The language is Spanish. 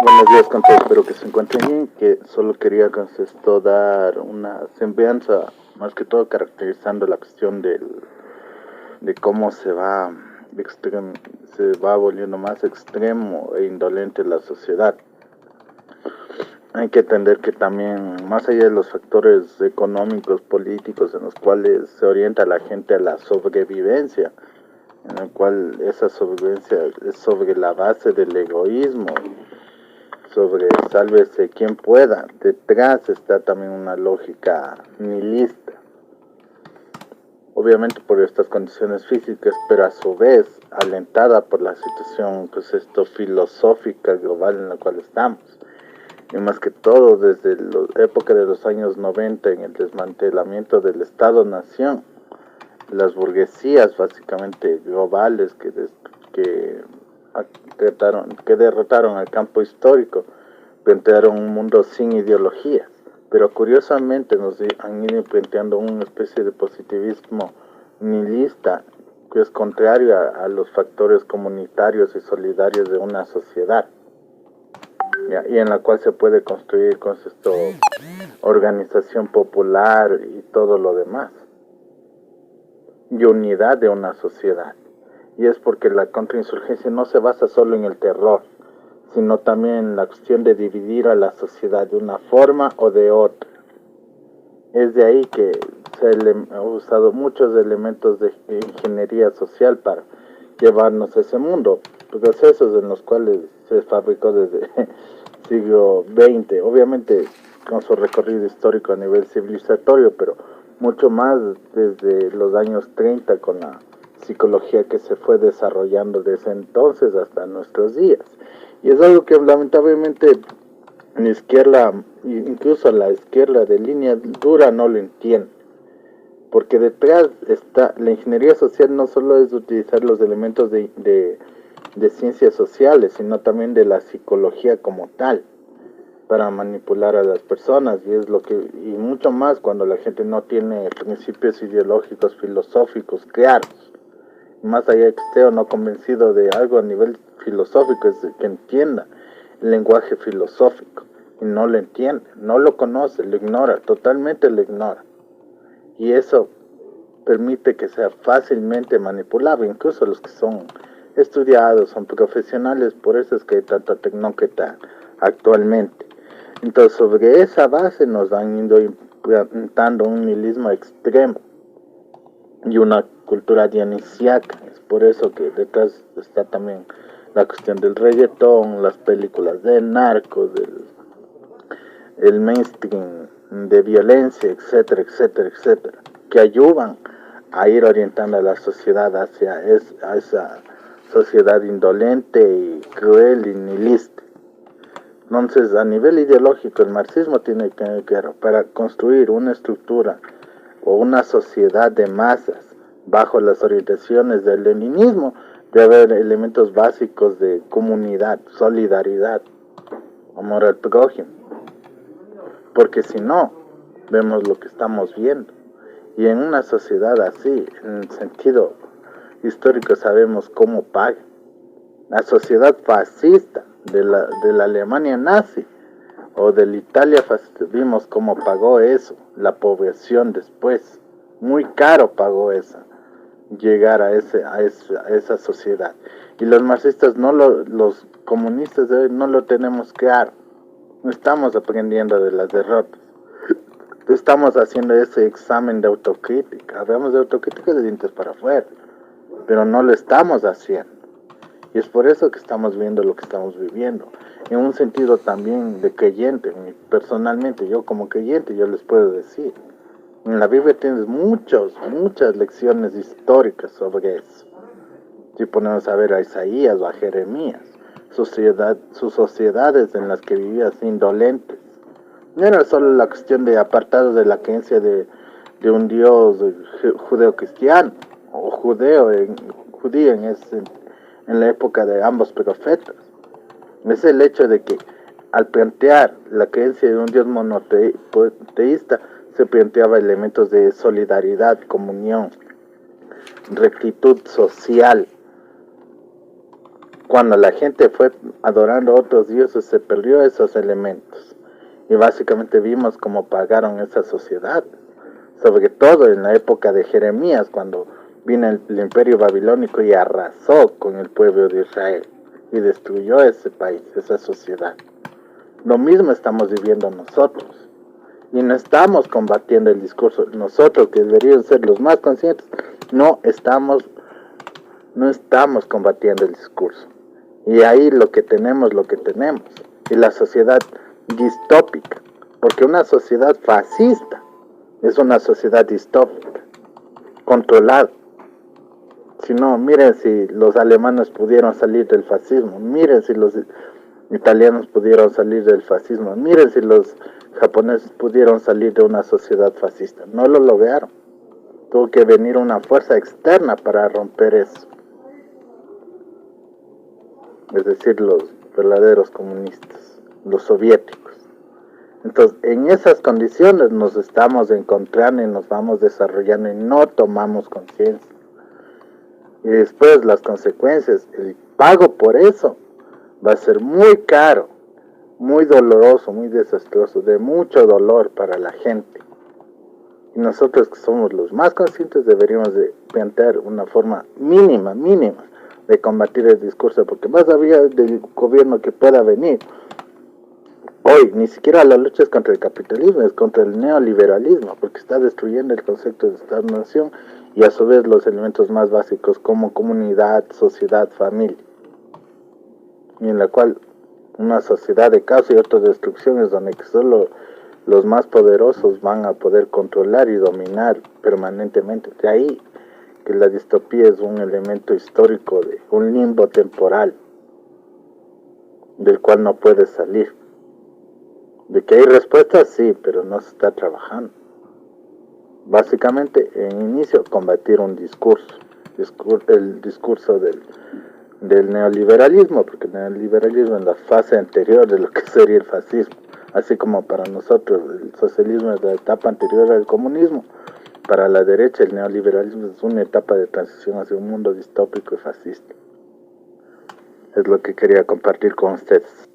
Buenos días con todos, espero que se encuentren bien, que solo quería con esto dar una semblanza, más que todo caracterizando la cuestión de cómo se va volviendo más extremo e indolente la sociedad. Hay que entender que también, más allá de los factores económicos, políticos, en los cuales se orienta a la gente a la sobrevivencia, en el cual esa sobrevivencia es sobre la base del egoísmo, sobre sálvese quien pueda. Detrás está también una lógica nihilista, obviamente por estas condiciones físicas, pero a su vez alentada por la situación filosófica global en la cual estamos. Y más que todo desde la época de los años 90, en el desmantelamiento del Estado-Nación, las burguesías básicamente globales que derrotaron al campo histórico, plantearon un mundo sin ideologías, pero curiosamente nos han ido planteando una especie de positivismo nihilista que es contrario a los factores comunitarios y solidarios de una sociedad, ¿ya? Y en la cual se puede construir con esto organización popular y todo lo demás, y unidad de una sociedad. Y es porque la contrainsurgencia no se basa solo en el terror, sino también en la cuestión de dividir a la sociedad de una forma o de otra. Es de ahí que se ha usado muchos elementos de ingeniería social para llevarnos a ese mundo, procesos en los cuales se fabricó desde el siglo XX, obviamente con su recorrido histórico a nivel civilizatorio, pero mucho más desde los años 30 con la psicología que se fue desarrollando desde entonces hasta nuestros días. Y es algo que lamentablemente la izquierda, incluso la izquierda de línea dura, no lo entiende. Porque detrás está la ingeniería social, no solo es utilizar los elementos de ciencias sociales, sino también de la psicología como tal, para manipular a las personas, y mucho más cuando la gente no tiene principios ideológicos, filosóficos claros. Más allá de que esté o no convencido de algo a nivel filosófico, es que entienda el lenguaje filosófico, y no lo entiende, no lo conoce, lo ignora, totalmente lo ignora. Y eso permite que sea fácilmente manipulable, incluso los que son estudiados, son profesionales, por eso es que hay tanta tecnócrata actualmente. Entonces, sobre esa base nos han ido implantando un nihilismo extremo y una cultura dionisiaca. Es por eso que detrás está también la cuestión del reggaetón, las películas de narcos, el mainstream de violencia, etcétera, etcétera, etcétera, que ayudan a ir orientando a la sociedad hacia esa sociedad indolente y cruel y nihilista. Entonces, a nivel ideológico, el marxismo tiene que para construir una estructura o una sociedad de masas bajo las orientaciones del leninismo, debe haber elementos básicos de comunidad, solidaridad, amor al prójimo, porque si no, vemos lo que estamos viendo. Y en una sociedad así, en el sentido histórico, sabemos cómo paga. La sociedad fascista de la Alemania nazi o de la Italia fascista, vimos cómo pagó eso, la población después. Muy caro pagó esa, llegar a esa sociedad. Y los marxistas, los comunistas de hoy no lo tenemos claro. No estamos aprendiendo de las derrotas. Estamos haciendo ese examen de autocrítica. Hablamos de autocrítica de dientes para afuera, pero no lo estamos haciendo. Y es por eso que estamos viendo lo que estamos viviendo. En un sentido también de creyente, personalmente, yo como creyente, yo les puedo decir, en la Biblia tienes muchas lecciones históricas sobre eso. Si ponemos a ver a Isaías o a Jeremías, sus sociedades en las que vivían indolentes. No era solo la cuestión de apartados de la creencia de un Dios judeo-cristiano, o judío en la época de ambos profetas. Es el hecho de que al plantear la creencia de un Dios monoteísta, se planteaba elementos de solidaridad, comunión, rectitud social, Cuando la gente fue adorando a otros dioses, se perdió esos elementos. Y básicamente vimos cómo pagaron esa sociedad. Sobre todo en la época de Jeremías, cuando vino el imperio babilónico y arrasó con el pueblo de Israel y destruyó ese país, esa sociedad. Lo mismo estamos viviendo nosotros. Y no estamos combatiendo el discurso. Nosotros, que deberíamos ser los más conscientes, no estamos combatiendo el discurso. Y ahí lo que tenemos. Y la sociedad distópica. Porque una sociedad fascista es una sociedad distópica, controlada. Si no, miren si los alemanes pudieron salir del fascismo, miren si los italianos pudieron salir del fascismo, miren si los japoneses pudieron salir de una sociedad fascista. No lo lograron. Tuvo que venir una fuerza externa para romper eso. Es decir, los verdaderos comunistas, los soviéticos. Entonces, en esas condiciones nos estamos encontrando y nos vamos desarrollando y no tomamos conciencia. Y después las consecuencias, el pago por eso va a ser muy caro, muy doloroso, muy desastroso, de mucho dolor para la gente. Y nosotros que somos los más conscientes deberíamos de plantear una forma mínima de combatir el discurso, porque más allá del gobierno que pueda venir, hoy ni siquiera la lucha es contra el capitalismo, es contra el neoliberalismo, porque está destruyendo el concepto de Estado-nación y a su vez los elementos más básicos como comunidad, sociedad, familia, y en la cual una sociedad de caos y autodestrucción es donde solo los más poderosos van a poder controlar y dominar permanentemente. De ahí que la distopía es un elemento histórico de un limbo temporal del cual no puede salir. De que hay respuestas, sí, pero no se está trabajando. Básicamente, en inicio, combatir un discurso, el discurso del neoliberalismo, porque el neoliberalismo es la fase anterior de lo que sería el fascismo, así como para nosotros el socialismo es la etapa anterior al comunismo. Para la derecha el neoliberalismo es una etapa de transición hacia un mundo distópico y fascista. Es lo que quería compartir con ustedes.